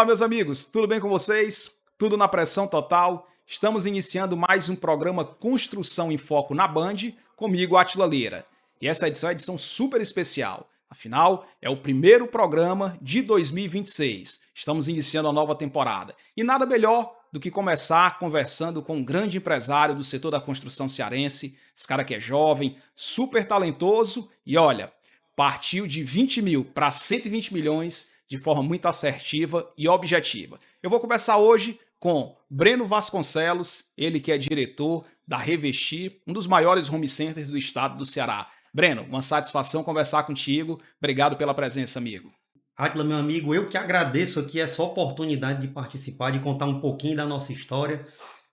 meus amigos, tudo bem com vocês? Tudo na pressão total? Estamos iniciando mais um programa Construção em Foco na Band, comigo, Átila Lira. E essa edição é uma edição super especial. Afinal, é o primeiro programa de 2026. Estamos iniciando a nova temporada. E nada melhor do que começar conversando com um grande empresário do setor da construção cearense. Esse cara que é jovem, super talentoso e olha, partiu de 20 mil para 120 milhões de forma muito assertiva e objetiva. Eu vou conversar hoje com Breno Vasconcelos, ele que é diretor da Revestir, um dos maiores home centers do estado do Ceará. Breno, uma satisfação conversar contigo. Obrigado pela presença, amigo. Átila, meu amigo, eu que agradeço aqui essa oportunidade de participar, de contar um pouquinho da nossa história,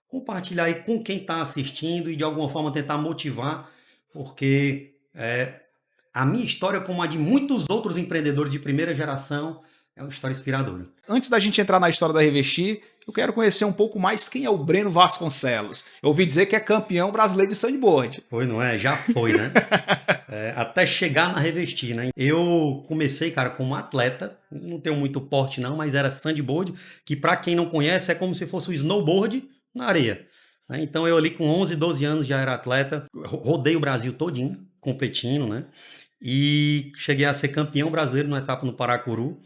compartilhar aí com quem está assistindo e de alguma forma tentar motivar, porque a minha história, como a de muitos outros empreendedores de primeira geração, é uma história inspiradora. Antes da gente entrar na história da Revestir, eu quero conhecer um pouco mais quem é o Breno Vasconcelos. Eu ouvi dizer que é campeão brasileiro de sandboard. Foi, não é? Já foi, né? Até chegar na Revestir, né? Eu comecei, cara, como atleta, não tenho muito porte não, mas era sandboard, que para quem não conhece é como se fosse o snowboard na areia. Então eu ali com 11, 12 anos já era atleta, rodei o Brasil todinho, competindo, né? E cheguei a ser campeão brasileiro numa etapa no Paracuru.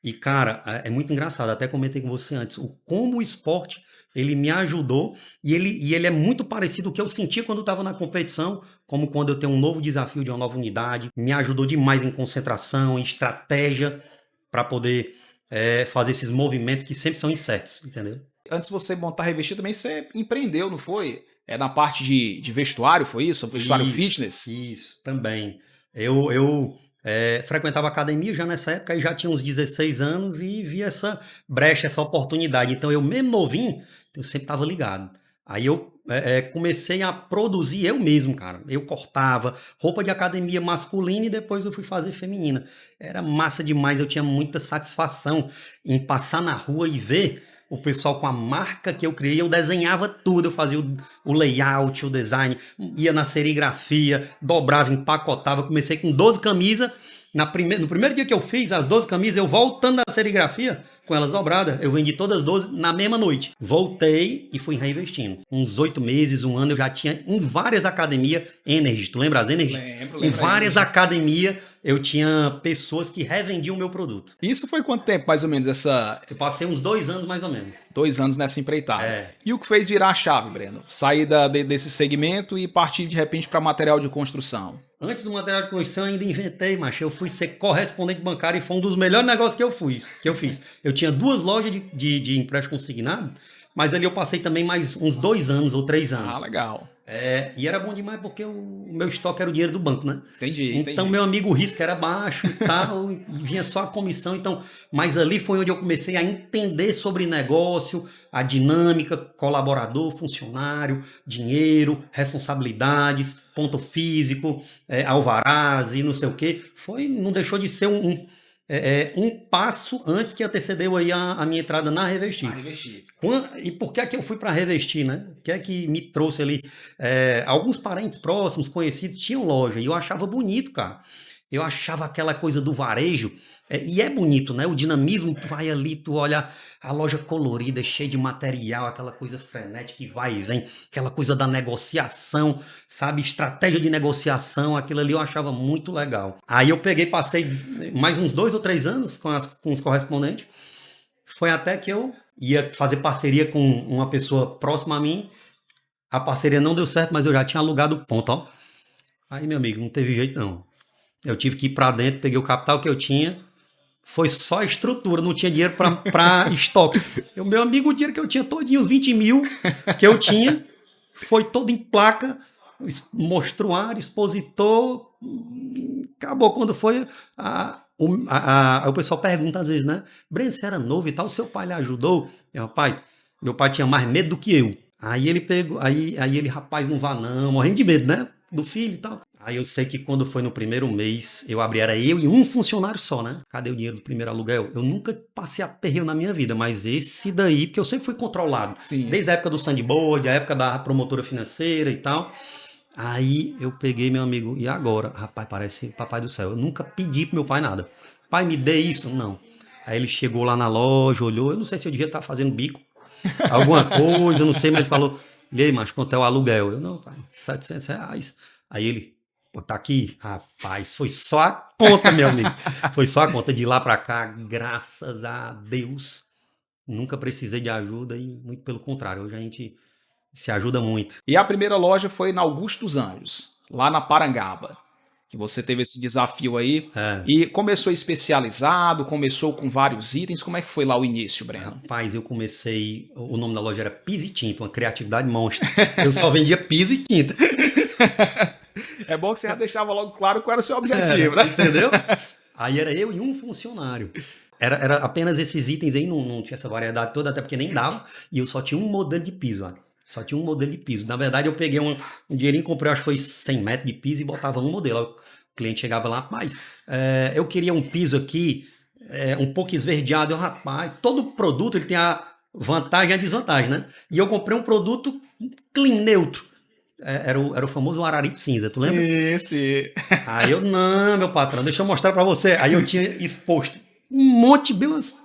E, cara, é muito engraçado, até comentei com você antes, como o esporte, ele me ajudou e ele é muito parecido com o que eu sentia quando eu estava na competição, como quando eu tenho um novo desafio de uma nova unidade, me ajudou demais em concentração, em estratégia, para poder fazer esses movimentos que sempre são incertos, entendeu? Antes de você montar a Revestir também, você empreendeu, não foi? Na parte de vestuário, foi isso? Vestuário fitness? Isso, também. Eu frequentava academia já nessa época, e já tinha uns 16 anos e vi essa brecha, essa oportunidade. Então eu mesmo novinho, eu sempre estava ligado. Aí eu comecei a produzir eu mesmo, cara. Eu cortava roupa de academia masculina e depois eu fui fazer feminina. Era massa demais, eu tinha muita satisfação em passar na rua e ver o pessoal com a marca que eu criei. Eu desenhava tudo, eu fazia o layout, o design, ia na serigrafia, dobrava, empacotava. Comecei com 12 camisas. No primeiro dia que eu fiz as 12 camisas, eu voltando da serigrafia, com elas dobradas, eu vendi todas as 12 na mesma noite. Voltei e fui reinvestindo. Uns 8 meses, um ano, eu já tinha em várias academias, Energy, tu lembra as Energy? Lembro. Em várias academias, eu tinha pessoas que revendiam o meu produto. Isso foi quanto tempo, mais ou menos, Eu passei uns 2 anos, mais ou menos. 2 anos nessa empreitada. É. E o que fez virar a chave, Breno? Sair desse segmento e partir de repente para material de construção. Antes do material de construção, eu ainda inventei, macho. Eu fui ser correspondente bancário e foi um dos melhores negócios que eu fiz. Eu tinha 2 lojas de empréstimo consignado, mas ali eu passei também mais uns 2 anos ou 3 anos. Ah, legal. E era bom demais porque o meu estoque era o dinheiro do banco, né? Entendi. Então, meu amigo, o risco era baixo e tal, e vinha só a comissão. Então, mas ali foi onde eu comecei a entender sobre negócio, a dinâmica, colaborador, funcionário, dinheiro, responsabilidades, ponto físico, alvarás e não sei o quê. Não deixou de ser um passo antes que antecedeu aí a minha entrada na Revestir. E por que é que eu fui para Revestir, né? O que é que me trouxe ali? Alguns parentes próximos, conhecidos, tinham loja e eu achava bonito, cara. Eu achava aquela coisa do varejo, e é bonito, né? O dinamismo, tu vai ali, tu olha a loja colorida, cheia de material, aquela coisa frenética que vai e vem, aquela coisa da negociação, sabe? Estratégia de negociação, aquilo ali eu achava muito legal. Aí eu passei mais uns 2 ou 3 anos com os correspondentes. Foi até que eu ia fazer parceria com uma pessoa próxima a mim. A parceria não deu certo, mas eu já tinha alugado o ponto, ó. Aí, meu amigo, não teve jeito não. Eu tive que ir para dentro, peguei o capital que eu tinha, foi só estrutura, não tinha dinheiro para estoque. Meu amigo, o dinheiro que eu tinha todinho, os 20 mil que eu tinha, foi todo em placa, mostruário, expositor, acabou. Quando foi, o pessoal pergunta às vezes, né? Breno, você era novo e tal, seu pai lhe ajudou? Rapaz, meu pai tinha mais medo do que eu. Aí ele pegou, aí ele, rapaz, não vá não, morrendo de medo, né? Do filho e tal. Aí eu sei que quando foi no primeiro mês, eu abri, era eu e um funcionário só, né? Cadê o dinheiro do primeiro aluguel? Eu nunca passei aperreio na minha vida, mas esse daí, porque eu sempre fui controlado. Sim. Desde a época do sandboard, a época da promotora financeira e tal. Aí eu peguei, meu amigo, e agora? Rapaz, parece papai do céu. Eu nunca pedi pro meu pai nada. Pai, me dê isso? Não. Aí ele chegou lá na loja, olhou, eu não sei se eu devia estar fazendo bico, alguma coisa, eu não sei, mas ele falou, e aí, mas quanto é o aluguel? Eu, não, pai, R$ 700. Aí ele, pô, tá aqui. Rapaz, foi só a conta, meu amigo. Foi só a conta de lá pra cá, graças a Deus. Nunca precisei de ajuda e muito pelo contrário, hoje a gente se ajuda muito. E a primeira loja foi na Augusto dos Anjos, lá na Parangaba, que você teve esse desafio aí É, e começou especializado, começou com vários itens. Como é que foi lá o início, Breno? rapaz, eu comecei, o nome da loja era Piso e Tinta, uma criatividade monstra. Eu só vendia piso e tinta. É bom que você já deixava logo claro qual era o seu objetivo, né? Entendeu? Aí era eu e um funcionário. Era apenas esses itens aí, não tinha essa variedade toda, até porque nem dava. E eu só tinha um modelo de piso, olha. Só tinha um modelo de piso. Na verdade, eu peguei um dinheirinho, comprei, acho que foi 100 metros de piso e botava um modelo. Aí o cliente chegava lá, rapaz, eu queria um piso aqui, um pouco esverdeado. Eu, rapaz, todo produto ele tem a vantagem e a desvantagem, né? E eu comprei um produto clean, neutro. Era o famoso Araripe cinza, tu lembra? Sim, sim. Aí eu, não, meu patrão, deixa eu mostrar pra você. Aí eu tinha exposto um monte, bem umas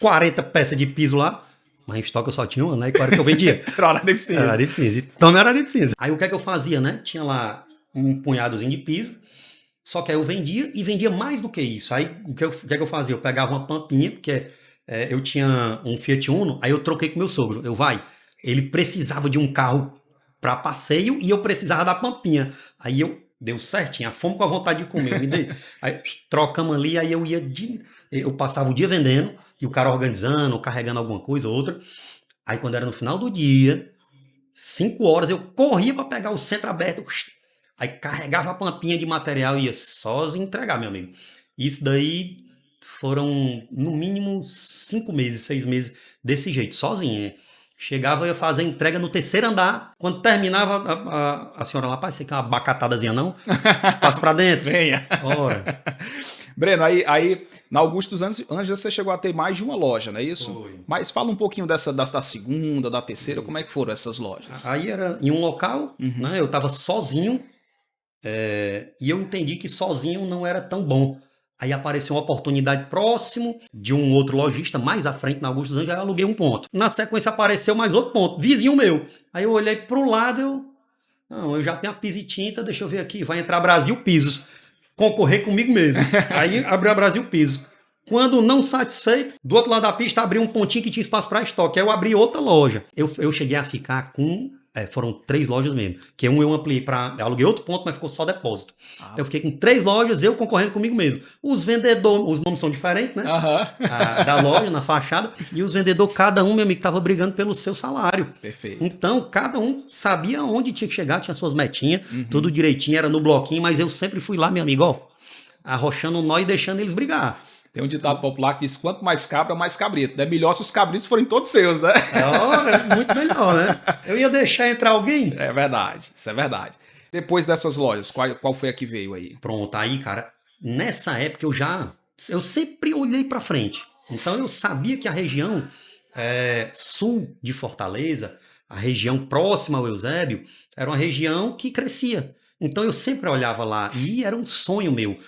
40 peças de piso lá. Mas em estoque eu só tinha uma, né? E claro que eu vendia. Era deficiente. Era Araripe cinza. Então não era Araripe cinza. Aí o que é que eu fazia, né? Tinha lá um punhadozinho de piso. Só que aí eu vendia e vendia mais do que isso. Aí o que é que eu fazia? Eu pegava uma pampinha, porque eu tinha um Fiat Uno, aí eu troquei com meu sogro. Ele precisava de um carro para passeio e eu precisava da pampinha. Aí deu certinho, a fome com a vontade de comer, eu me dei. Aí trocamos ali, aí eu passava o dia vendendo e o cara organizando, carregando alguma coisa ou outra. Aí quando era no final do dia, 5 horas, eu corria para pegar o centro aberto, aí carregava a pampinha de material e ia sozinho entregar, meu amigo. Isso daí foram no mínimo 5 meses, 6 meses desse jeito, sozinho. Chegava, eu ia fazer a entrega no terceiro andar. Quando terminava, a senhora lá, pai, você quer uma bacatadazinha não? Passa pra dentro. Venha. Ora. Breno, aí na Augusto dos Anjos você chegou a ter mais de uma loja, não é isso? Foi. Mas fala um pouquinho da segunda, da terceira, como é que foram essas lojas? Aí era em um local, né? Eu tava sozinho, e eu entendi que sozinho não era tão bom. Aí apareceu uma oportunidade próximo de um outro lojista, mais à frente na Augusto dos Anjos, aí eu aluguei um ponto. Na sequência apareceu mais outro ponto, vizinho meu. Aí eu olhei pro lado, não, eu já tenho a Piso e Tinta, deixa eu ver aqui, vai entrar Brasil Pisos, concorrer comigo mesmo. Aí abriu a Brasil Pisos. Quando não satisfeito, do outro lado da pista abriu um pontinho que tinha espaço para estoque. Aí eu abri outra loja. Eu cheguei a ficar com... foram 3 lojas mesmo. Que eu ampliei eu aluguei outro ponto, mas ficou só depósito. Então eu fiquei com 3 lojas, eu concorrendo comigo mesmo. Os vendedores, os nomes são diferentes, né? Da loja, na fachada. E os vendedores, cada um, meu amigo, tava brigando pelo seu salário. Perfeito. Então, cada um sabia onde tinha que chegar, tinha suas metinhas, tudo direitinho, era no bloquinho, mas eu sempre fui lá, meu amigo, ó, arrochando o nó e deixando eles brigar. Tem um ditado popular que diz: quanto mais cabra, mais cabrito. É melhor se os cabritos forem todos seus, né? Muito melhor, né? Eu ia deixar entrar alguém? É verdade, isso é verdade. Depois dessas lojas, qual foi a que veio aí? Pronto, aí, cara, nessa época eu sempre olhei pra frente. Então eu sabia que a região sul de Fortaleza, a região próxima ao Eusébio, era uma região que crescia. Então eu sempre olhava lá e era um sonho meu.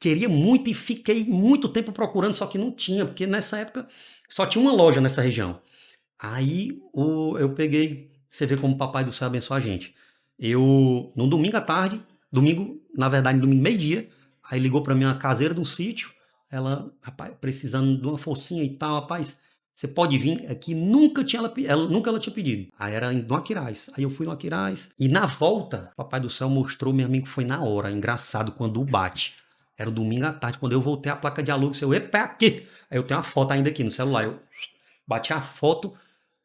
Queria muito e fiquei muito tempo procurando, só que não tinha, porque nessa época só tinha uma loja nessa região. Aí eu peguei, você vê como o Papai do Céu abençoa a gente. No domingo à tarde, na verdade, no domingo meio-dia, aí ligou pra mim uma caseira de um sítio, ela, rapaz, precisando de uma forcinha e tal, rapaz, você pode vir aqui, nunca ela tinha pedido. Aí era no Aquiraz. Aí eu fui no Aquiraz. E na volta, o Papai do Céu mostrou, meu amigo, que foi na hora. Engraçado, quando o bate. Era o domingo à tarde, quando eu voltei a placa de aluguel, epa, é aqui. Aí eu tenho uma foto ainda aqui no celular. Eu bati a foto,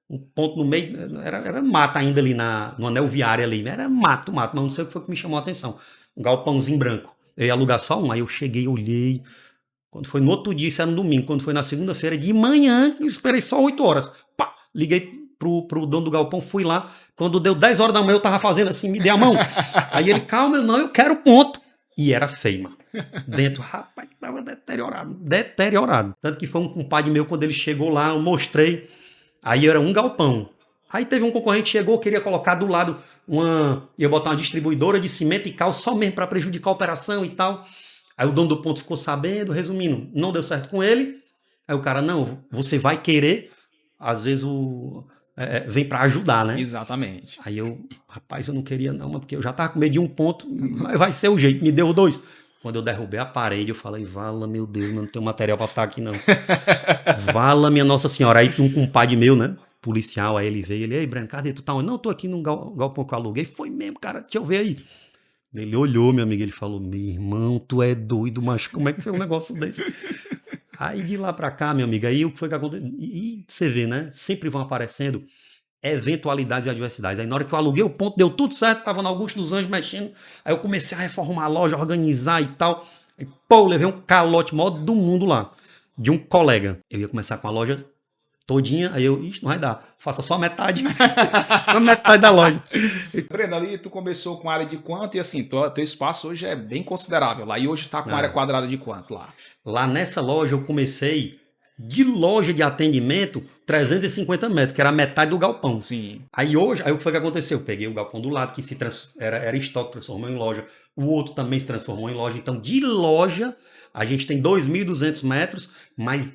um ponto no meio, era mata ainda ali no anel viário ali. Era mato, mas não sei o que foi que me chamou a atenção. Um galpãozinho branco. Eu ia alugar só um, aí eu cheguei, olhei. Quando foi no outro dia, isso era no domingo, quando foi na segunda-feira, de manhã, eu esperei só 8 horas. Pá, liguei pro dono do galpão, fui lá. Quando deu 10 horas da manhã, eu tava fazendo assim, me dei a mão. Aí ele, calma, eu quero ponto. E era feio, mano. Dentro, rapaz, tava deteriorado. Tanto que foi um compadre meu, quando ele chegou lá, eu mostrei. Aí era um galpão. Aí teve um concorrente que chegou, queria colocar do lado ia botar uma distribuidora de cimento e cal, só mesmo para prejudicar a operação e tal. Aí o dono do ponto ficou sabendo, resumindo, não deu certo com ele. Aí o cara, não, você vai querer, às vezes vem para ajudar, né? Exatamente. Aí rapaz, eu não queria não, mas porque eu já tava com medo de um ponto, mas vai ser o jeito, me deu 2. Quando eu derrubei a parede, eu falei, vala, meu Deus, não tenho material pra estar aqui não. Vala, minha Nossa Senhora. Aí um compadre meu, né, policial, aí ele veio, ei, Breno, cadê tu tá onde? Não, eu tô aqui num galpão que eu aluguei. Foi mesmo, cara, deixa eu ver aí. Ele olhou, meu amigo, ele falou, meu irmão, tu é doido, mas como é que foi um negócio desse? Aí de lá pra cá, meu amigo, aí o que foi que aconteceu? E você vê, né, sempre vão aparecendo eventualidades e adversidades. Aí na hora que eu aluguei o ponto, deu tudo certo, tava na Augusto dos Anjos mexendo, aí eu comecei a reformar a loja, organizar e tal. Aí, pô, levei um calote maior do mundo lá, de um colega. Eu ia começar com a loja todinha, aí ixi, não vai dar, faça só a metade, só a metade da loja. Breno, ali tu começou com área de quanto? E assim, teu espaço hoje é bem considerável lá. E hoje tá com área quadrada de quanto lá? Lá nessa loja eu comecei de loja de atendimento 350 metros, que era a metade do galpão. Sim. Aí hoje, aí o que foi que aconteceu? Eu peguei o galpão do lado, que era estoque, transformou em loja. O outro também se transformou em loja. Então, de loja, a gente tem 2.200 metros mas,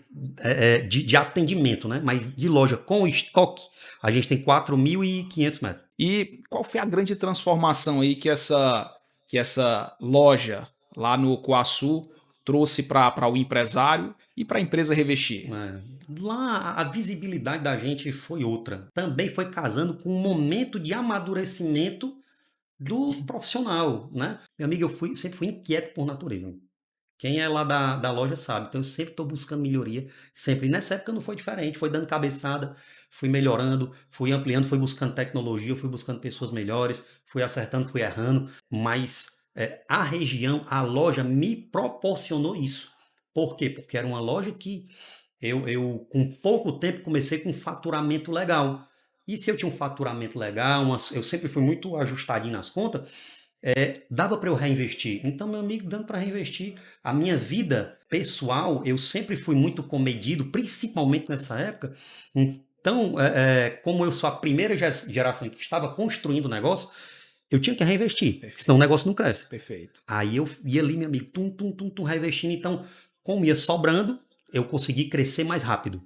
de atendimento, né? Mas de loja com estoque, a gente tem 4.500 metros. E qual foi a grande transformação aí que essa loja lá no Coaçu trouxe para o empresário e para a empresa revestir? Lá a visibilidade da gente foi outra. Também foi casando com um momento de amadurecimento do profissional, né? Meu amigo, sempre fui inquieto por natureza. Quem é lá da loja sabe. Então eu sempre estou buscando melhoria, sempre. E nessa época não foi diferente, foi dando cabeçada, fui melhorando, fui ampliando, fui buscando tecnologia, fui buscando pessoas melhores, fui acertando, fui errando, mas a região, a loja me proporcionou isso. Por quê? Porque era uma loja que eu com pouco tempo comecei com um faturamento legal. E se eu tinha um faturamento legal, eu sempre fui muito ajustadinho nas contas, dava para eu reinvestir. Então, meu amigo, dando para reinvestir. A minha vida pessoal, eu sempre fui muito comedido, principalmente nessa época. Então, como eu sou a primeira geração que estava construindo o negócio, eu tinha que reinvestir, Perfeito. Senão o negócio não cresce. Perfeito. Aí eu ia ali, meu amigo, tum, reinvestindo. Então, como ia sobrando, eu consegui crescer mais rápido.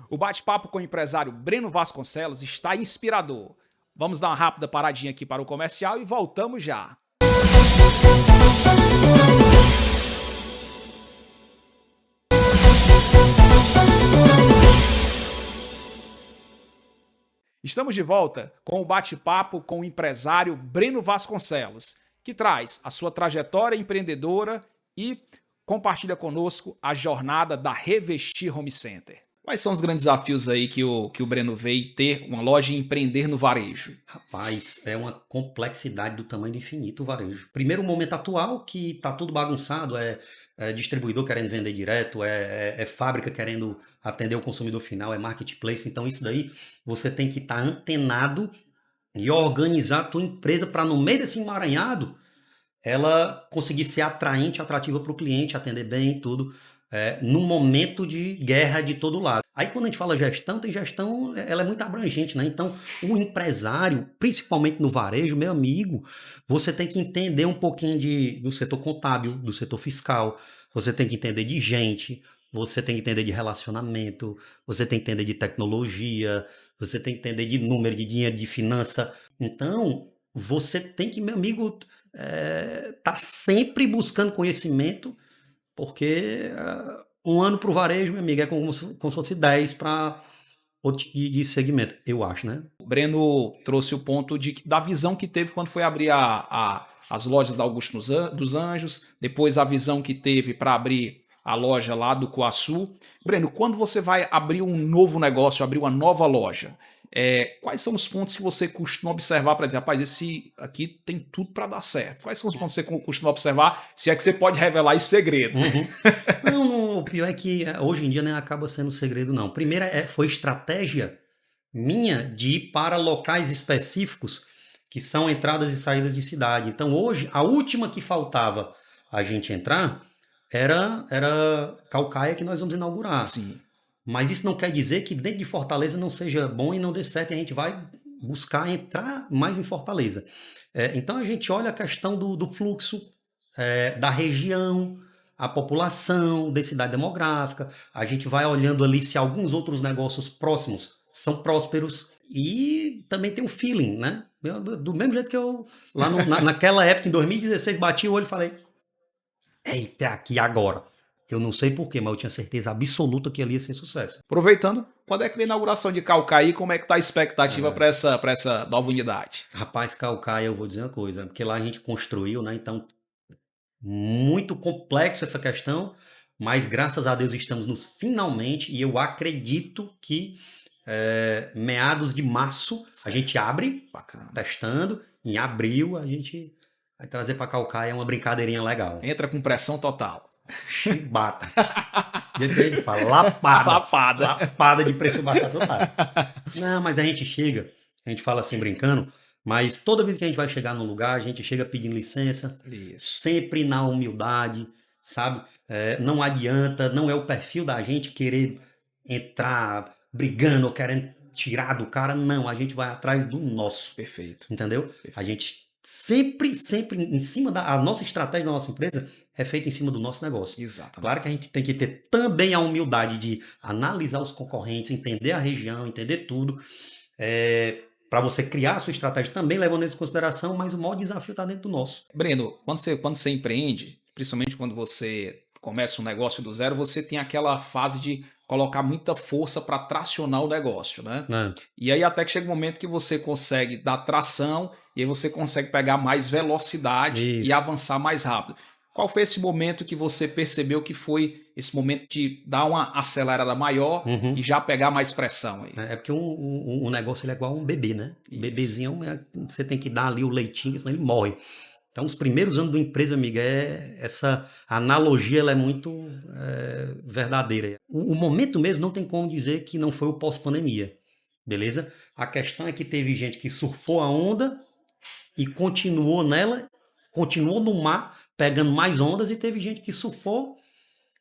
O bate-papo com o empresário Breno Vasconcelos está inspirador. Vamos dar uma rápida paradinha aqui para o comercial e voltamos já. Estamos de volta com o bate-papo com o empresário Breno Vasconcelos, que traz a sua trajetória empreendedora e compartilha conosco a jornada da Revestir Home Center. Quais são os grandes desafios aí que o Breno veio ter uma loja e empreender no varejo? Rapaz, é uma complexidade do tamanho do infinito o varejo. Primeiro, o momento atual, que tá tudo bagunçado, é distribuidor querendo vender direto, é fábrica querendo atender o consumidor final, é marketplace. Então, isso daí você tem que estar antenado e organizar a tua empresa para, no meio desse emaranhado, ela conseguir ser atraente, atrativa para o cliente, atender bem e tudo, num momento de guerra de todo lado. Aí quando a gente fala gestão, ela é muito abrangente, né? Então, o empresário, principalmente no varejo, meu amigo, você tem que entender um pouquinho do setor contábil, do setor fiscal, você tem que entender de gente, você tem que entender de relacionamento, você tem que entender de tecnologia, você tem que entender de número, de dinheiro, de finança. Então, você tem que, meu amigo, tá sempre buscando conhecimento, porque um ano para o varejo, meu amigo, é como se fosse 10 para outro de segmento, eu acho, né? O Breno trouxe o ponto da visão que teve quando foi abrir as lojas da Augusto dos Anjos, depois a visão que teve para abrir a loja lá do Coaçu. Breno, quando você vai abrir um novo negócio, abrir uma nova loja, quais são os pontos que você costuma observar para dizer, rapaz, esse aqui tem tudo para dar certo? Quais são os pontos que você costuma observar, se é que você pode revelar esse segredo? Não, o pior é que hoje em dia nem acaba sendo segredo, não. Primeiro, foi estratégia minha de ir para locais específicos que são entradas e saídas de cidade. Então, hoje, a última que faltava a gente entrar era Caucaia, que nós vamos inaugurar. Sim. Mas isso não quer dizer que dentro de Fortaleza não seja bom e não dê certo, e a gente vai buscar entrar mais em Fortaleza. Então a gente olha a questão do fluxo, da região, a população, densidade demográfica, a gente vai olhando ali se alguns outros negócios próximos são prósperos e também tem um feeling, né? Do mesmo jeito que eu, lá naquela época, em 2016, bati o olho e falei, eita, aqui agora. Eu não sei porquê, mas eu tinha certeza absoluta que ali ia ser sucesso. Aproveitando, quando é que vem a inauguração de Caucaí? Como é que tá a expectativa para essa nova unidade? Rapaz, Caucaia, eu vou dizer uma coisa, porque lá a gente construiu, né? Então, muito complexo essa questão, mas graças a Deus estamos nos finalmente, e eu acredito que meados de março a gente abre, Bacana. testando, em abril a gente vai trazer para Caucaia uma brincadeirinha legal. Entra com pressão total. Chibata. Do jeito que a gente fala, lapada de preço batata total. Não, mas a gente chega, a gente fala assim brincando, mas toda vez que a gente vai chegar num lugar, a gente chega pedindo licença, Isso. sempre na humildade, sabe? Não adianta, não é o perfil da gente querer entrar brigando ou querendo tirar do cara, não, a gente vai atrás do nosso. Perfeito. Entendeu? Perfeito. A gente sempre em cima a nossa estratégia da nossa empresa é feita em cima do nosso negócio. Exatamente. Claro que a gente tem que ter também a humildade de analisar os concorrentes, entender a região, entender tudo, para você criar a sua estratégia também levando isso em consideração, mas o maior desafio está dentro do nosso. Breno, quando você empreende, principalmente quando você começa um negócio do zero, você tem aquela fase de colocar muita força para tracionar o negócio, né? E aí até que chega um momento que você consegue dar tração e aí você consegue pegar mais velocidade e avançar mais rápido. Qual foi esse momento que você percebeu que foi esse momento de dar uma acelerada maior e já pegar mais pressão aí? É porque o negócio ele é igual a um bebê, né? Isso. Bebezinho, você tem que dar ali o leitinho, senão ele morre. Então, os primeiros anos da empresa, amiga, essa analogia ela é muito verdadeira. O momento mesmo não tem como dizer que não foi o pós-pandemia, beleza? A questão é que teve gente que surfou a onda e continuou nela, continuou no mar, pegando mais ondas, e teve gente que surfou,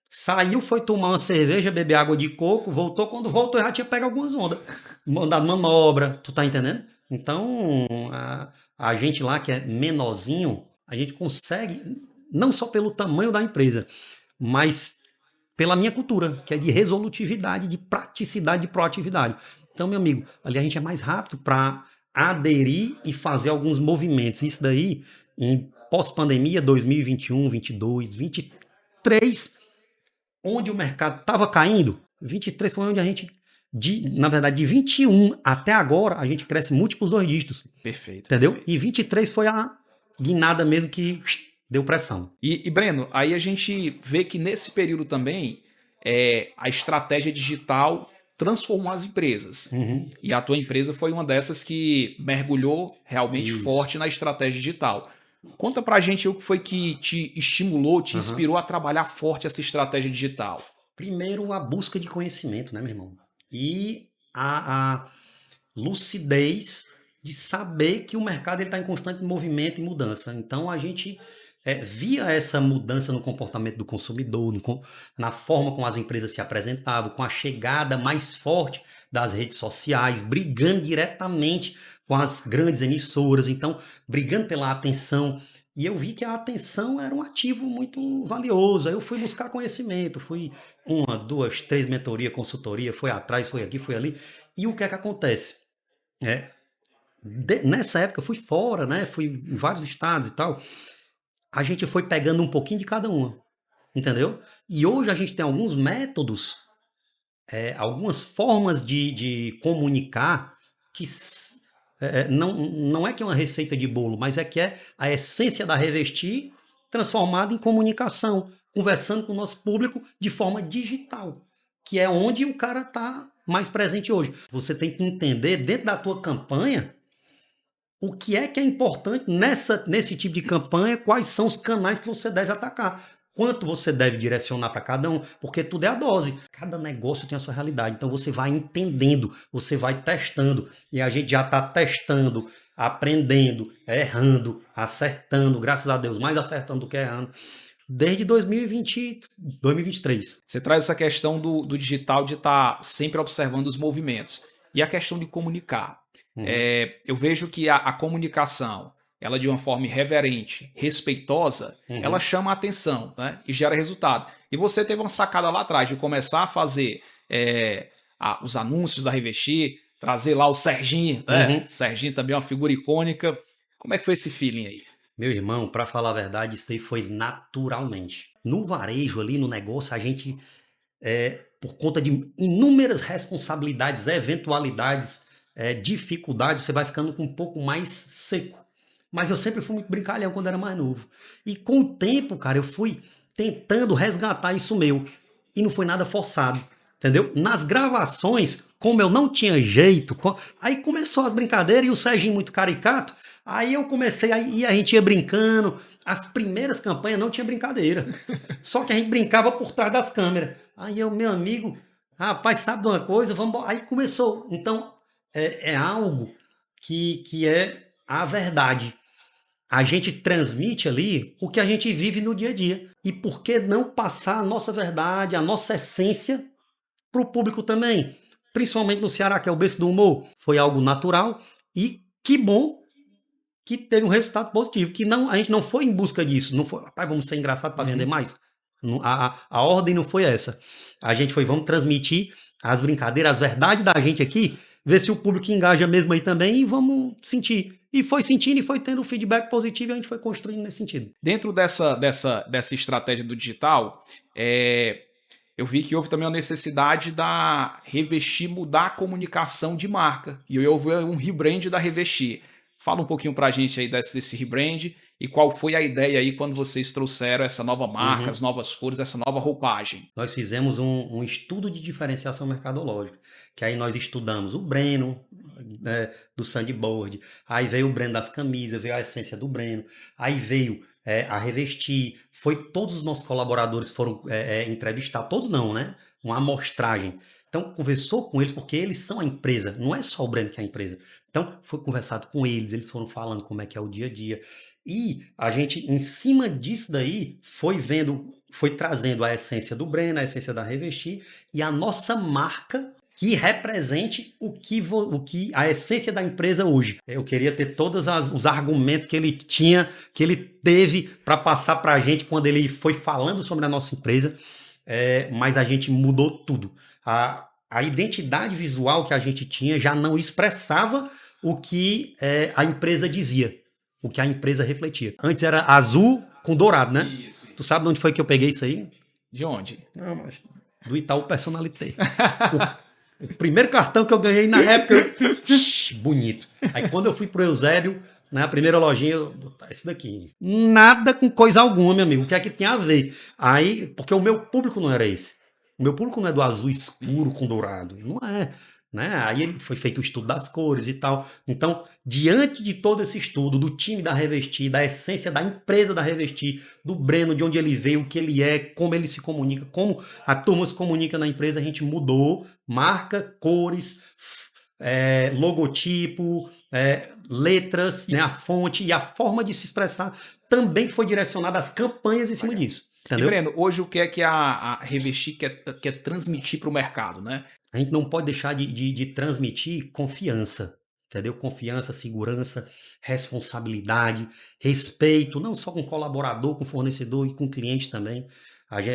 saiu, foi tomar uma cerveja, beber água de coco, voltou, quando voltou já tinha pego algumas ondas, mandado manobra, tu tá entendendo? Então, a gente lá que é menorzinho, a gente consegue, não só pelo tamanho da empresa, mas pela minha cultura, que é de resolutividade, de praticidade, de proatividade. Então, meu amigo, ali a gente é mais rápido para aderir e fazer alguns movimentos. Isso daí, em pós-pandemia, 2021, 22, 23, onde o mercado estava caindo, 23 foi onde a gente, na verdade, de 21 até agora, a gente cresce múltiplos 2 dígitos. Perfeito. Entendeu? Perfeito. E 23 foi a guinada mesmo que deu pressão. E Breno, aí a gente vê que nesse período também a estratégia digital transformou as empresas. E a tua empresa foi uma dessas que mergulhou realmente forte na estratégia digital. Conta pra gente o que foi que te estimulou, te inspirou a trabalhar forte essa estratégia digital. Primeiro, a busca de conhecimento, né, meu irmão? E a lucidez de saber que o mercado está em constante movimento e mudança. Então, a gente via essa mudança no comportamento do consumidor, na forma como as empresas se apresentavam, com a chegada mais forte das redes sociais, brigando diretamente com as grandes emissoras, então brigando pela atenção. E eu vi que a atenção era um ativo muito valioso. Aí eu fui buscar conhecimento, fui 1, 2, 3 mentoria, consultoria, foi atrás, foi aqui, foi ali. E o que é que acontece? Nessa época eu fui fora, né? Fui em vários estados e tal. A gente foi pegando um pouquinho de cada uma, entendeu? E hoje a gente tem alguns métodos, algumas formas de comunicar que não é que é uma receita de bolo, mas é que é a essência da Revestir transformada em comunicação, conversando com o nosso público de forma digital, que é onde o cara está mais presente hoje. Você tem que entender dentro da tua campanha o que é importante nesse tipo de campanha, quais são os canais que você deve atacar, quanto você deve direcionar para cada um, porque tudo é a dose. Cada negócio tem a sua realidade, então você vai entendendo, você vai testando, e a gente já está testando, aprendendo, errando, acertando, graças a Deus, mais acertando do que errando, desde 2023. Você traz essa questão do digital, de estar sempre observando os movimentos, e a questão de comunicar. Eu vejo que a comunicação ela de uma forma irreverente, respeitosa, ela chama a atenção, né? E gera resultado. E você teve uma sacada lá atrás de começar a fazer os anúncios da Revestir, trazer lá o Serginho, né? Serginho também é uma figura icônica. Como é que foi esse feeling aí? Meu irmão, para falar a verdade, isso aí foi naturalmente. No varejo ali, no negócio, a gente, por conta de inúmeras responsabilidades, eventualidades, dificuldades, você vai ficando com um pouco mais seco. Mas eu sempre fui muito brincalhão quando era mais novo. E com o tempo, cara, eu fui tentando resgatar isso meu. E não foi nada forçado, entendeu? Nas gravações, como eu não tinha jeito, aí começou as brincadeiras e o Serginho muito caricato. Aí eu comecei, e a gente ia brincando. As primeiras campanhas não tinha brincadeira. Só que a gente brincava por trás das câmeras. Aí eu, meu amigo, rapaz, sabe de uma coisa? Vamos embora. Aí começou. Então, é algo que é a verdade. A gente transmite ali o que a gente vive no dia a dia. E por que não passar a nossa verdade, a nossa essência para o público também? Principalmente no Ceará, que é o berço do humor. Foi algo natural e que bom que teve um resultado positivo. Que não, a gente não foi em busca disso. Não foi, rapaz, vamos ser engraçado para vender mais. A ordem não foi essa. A gente foi, vamos transmitir as brincadeiras, as verdades da gente aqui, ver se o público engaja mesmo aí também e vamos sentir. E foi sentindo e foi tendo feedback positivo e a gente foi construindo nesse sentido. Dentro dessa estratégia do digital, eu vi que houve também a necessidade da Revestir mudar a comunicação de marca. E houve um rebrand da Revestir. Fala um pouquinho pra gente aí desse rebrand e qual foi a ideia aí quando vocês trouxeram essa nova marca, as novas cores, essa nova roupagem. Nós fizemos um estudo de diferenciação mercadológica, que aí nós estudamos o Breno, do Sandboard, aí veio o Breno das camisas, veio a essência do Breno, aí veio a Revestir, todos os nossos colaboradores foram entrevistados, todos não, né? Uma amostragem. Então, conversou com eles, porque eles são a empresa, não é só o Breno que é a empresa. Então, foi conversado com eles foram falando como é que é o dia a dia. E a gente, em cima disso daí, foi trazendo a essência do Breno, a essência da Revestir e a nossa marca que represente o que a essência da empresa hoje. Eu queria ter todos os argumentos que ele tinha, que ele teve para passar para a gente quando ele foi falando sobre a nossa empresa, mas a gente mudou tudo. A identidade visual que a gente tinha já não expressava o que a empresa dizia, o que a empresa refletia. Antes era azul com dourado, né? Isso. Tu sabe de onde foi que eu peguei isso aí? De onde? Não, mas do Itaú Personalité. O primeiro cartão que eu ganhei na época, bonito. Aí quando eu fui pro Eusébio, na primeira lojinha, esse daqui. Nada com coisa alguma, meu amigo. O que é que tem a ver? Aí, porque o meu público não era esse. O meu público não é do azul escuro com dourado. Não é. Né? Aí foi feito o estudo das cores e tal. Então, diante de todo esse estudo, do time da Revestir, da essência da empresa da Revestir, do Breno, de onde ele veio, o que ele é, como ele se comunica, como a turma se comunica na empresa, a gente mudou marca, cores, logotipo, letras, né, a fonte e a forma de se expressar também foi direcionada às campanhas em cima disso. Entendeu? E, Breno, hoje o que é que a Revestir quer transmitir para o mercado, né? A gente não pode deixar de transmitir confiança, entendeu? Confiança, segurança, responsabilidade, respeito, não só com o colaborador, com o fornecedor e com o cliente também.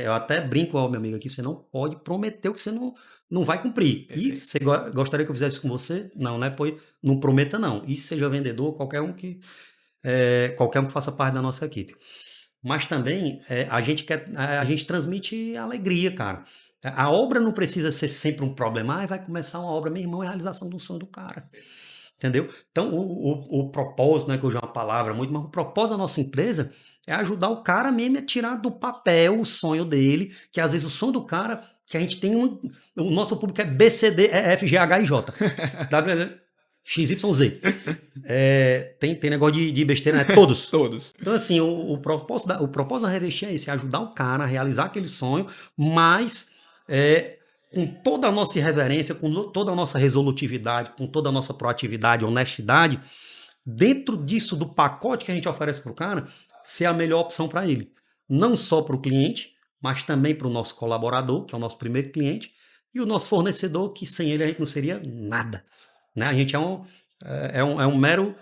Eu até brinco, meu amigo, aqui, você não pode prometer o que você não vai cumprir. Perfeito. E você gostaria que eu fizesse com você? Não, né? Pois não prometa, não. E seja vendedor, qualquer um que faça parte da nossa equipe. Mas também a gente transmite alegria, cara. A obra não precisa ser sempre um problema. Vai começar uma obra, meu irmão, é a realização do sonho do cara. Entendeu? Então, o propósito, né, que hoje é uma palavra muito, mas o propósito da nossa empresa é ajudar o cara mesmo a tirar do papel o sonho dele, que às vezes o sonho do cara, que a gente tem o nosso público é B, C, D, E, F, G, H e J. XYZ. Tem negócio de besteira, né? Todos. Todos. Então, assim, o propósito da Revestir é esse, é ajudar o cara a realizar aquele sonho, mas com toda a nossa irreverência, com toda a nossa resolutividade, com toda a nossa proatividade, honestidade, dentro disso, do pacote que a gente oferece para o cara, ser a melhor opção para ele. Não só para o cliente, mas também para o nosso colaborador, que é o nosso primeiro cliente, e o nosso fornecedor, que sem ele a gente não seria nada. Né? A gente é um mero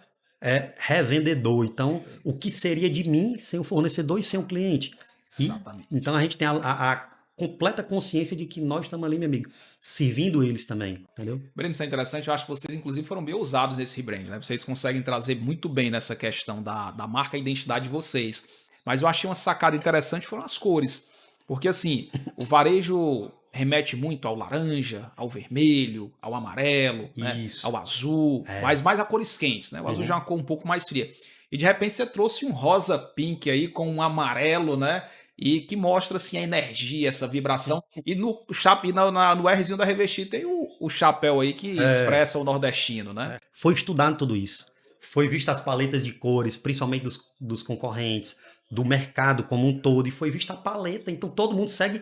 revendedor. Então, o que seria de mim sem o fornecedor e sem o cliente? Exatamente. Então, a gente tem a completa consciência de que nós estamos ali, meu amigo, servindo eles também, entendeu? Breno, isso é interessante. Eu acho que vocês, inclusive, foram bem ousados nesse rebrand, né? Vocês conseguem trazer muito bem nessa questão da marca e identidade de vocês. Mas eu achei uma sacada interessante foram as cores. Porque, assim, o varejo remete muito ao laranja, ao vermelho, ao amarelo, né? Isso. Ao azul, mas mais a cores quentes, né? O azul já é uma cor um pouco mais fria. E, de repente, você trouxe um rosa pink aí com um amarelo, né? E que mostra assim a energia, essa vibração. E no Rzinho da Revestir tem o chapéu aí que expressa o nordestino, né? Foi estudado tudo isso. Foi visto as paletas de cores, principalmente dos concorrentes, do mercado como um todo, e foi vista a paleta. Então todo mundo segue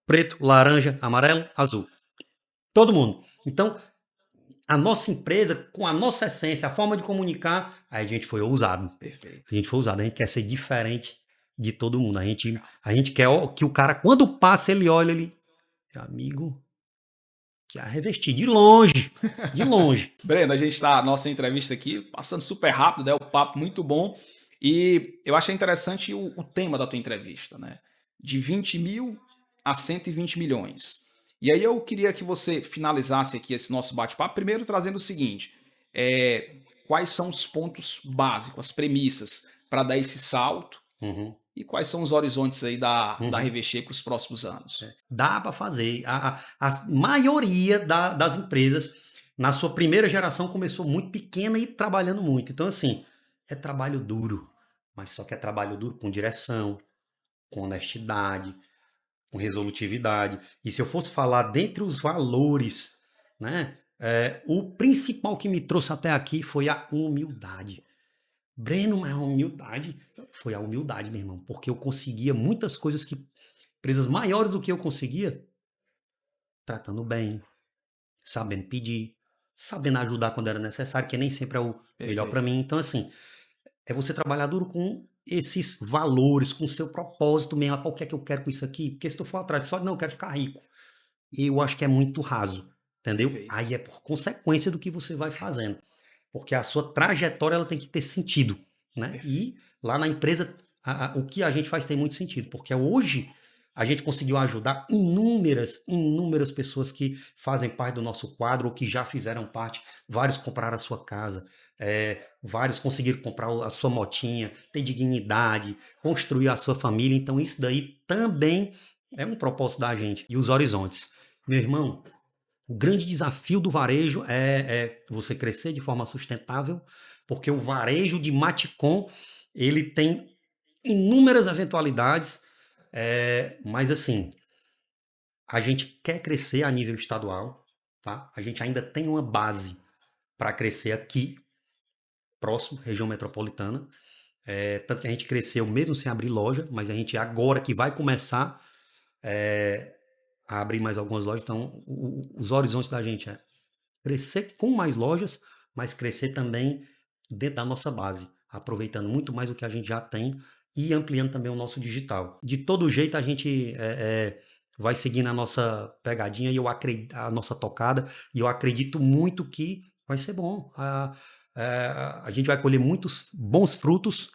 preto, laranja, amarelo, azul. Todo mundo. Então, a nossa empresa, com a nossa essência, a forma de comunicar, aí a gente foi ousado. Perfeito. A gente foi ousado, a gente quer ser diferente de todo mundo. A gente quer que o cara, quando passa, ele olha, ele... Amigo, que a revestir de longe, de longe. Breno, a gente está, nossa entrevista aqui, passando super rápido, né? O papo muito bom. E eu achei interessante o tema da tua entrevista, né? De 20 mil a 120 milhões. E aí eu queria que você finalizasse aqui esse nosso bate-papo, primeiro trazendo o seguinte, quais são os pontos básicos, as premissas para dar esse salto, e quais são os horizontes aí da Revestir para os próximos anos? Dá para fazer. A maioria das empresas, na sua primeira geração, começou muito pequena e trabalhando muito. Então, assim, é trabalho duro, mas só que é trabalho duro com direção, com honestidade, com resolutividade. E se eu fosse falar dentre os valores, né, o principal que me trouxe até aqui foi a humildade. Breno, mas a humildade foi a humildade, meu irmão, porque eu conseguia muitas coisas que empresas maiores do que eu conseguia, tratando bem, sabendo pedir, sabendo ajudar quando era necessário, que nem sempre é o melhor para mim. Então, assim, é você trabalhar duro com esses valores, com o seu propósito mesmo. O que é que eu quero com isso aqui? Porque se tu for atrás só, não, eu quero ficar rico. Eu acho que é muito raso, entendeu? Perfeito. Aí é por consequência do que você vai fazendo. Porque a sua trajetória ela tem que ter sentido, né? Perfeito. E lá na empresa, o que a gente faz tem muito sentido. Porque hoje a gente conseguiu ajudar inúmeras pessoas que fazem parte do nosso quadro ou que já fizeram parte. Vários compraram a sua casa, vários conseguiram comprar a sua motinha, ter dignidade, construir a sua família. Então isso daí também é um propósito da gente. E os horizontes. Meu irmão, o grande desafio do varejo é você crescer de forma sustentável, porque o varejo de Maticom, ele tem inúmeras eventualidades, mas assim, a gente quer crescer a nível estadual, tá? A gente ainda tem uma base para crescer aqui, próximo, região metropolitana, tanto que a gente cresceu mesmo sem abrir loja, mas a gente agora que vai começar a abrir mais algumas lojas, então os horizontes da gente é crescer com mais lojas, mas crescer também dentro da nossa base, aproveitando muito mais o que a gente já tem e ampliando também o nosso digital. De todo jeito a gente vai seguindo a nossa pegadinha e a nossa tocada, e eu acredito muito que vai ser bom. A gente vai colher muitos bons frutos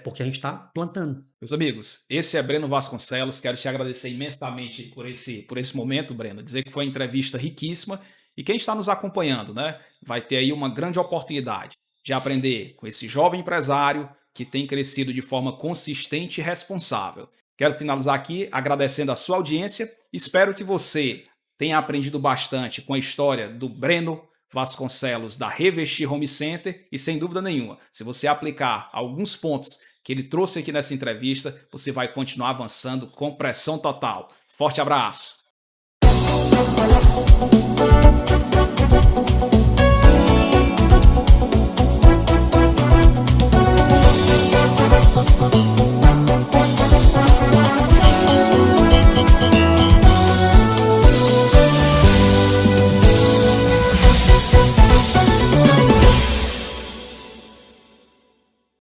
porque a gente está plantando. Meus amigos, esse é Breno Vasconcelos. Quero te agradecer imensamente por esse momento, Breno. Dizer que foi uma entrevista riquíssima. E quem está nos acompanhando, né, vai ter aí uma grande oportunidade de aprender com esse jovem empresário que tem crescido de forma consistente e responsável. Quero finalizar aqui agradecendo a sua audiência. Espero que você tenha aprendido bastante com a história do Breno Vasconcelos da Revestir Home Center e, sem dúvida nenhuma, se você aplicar alguns pontos que ele trouxe aqui nessa entrevista, você vai continuar avançando com pressão total. Forte abraço!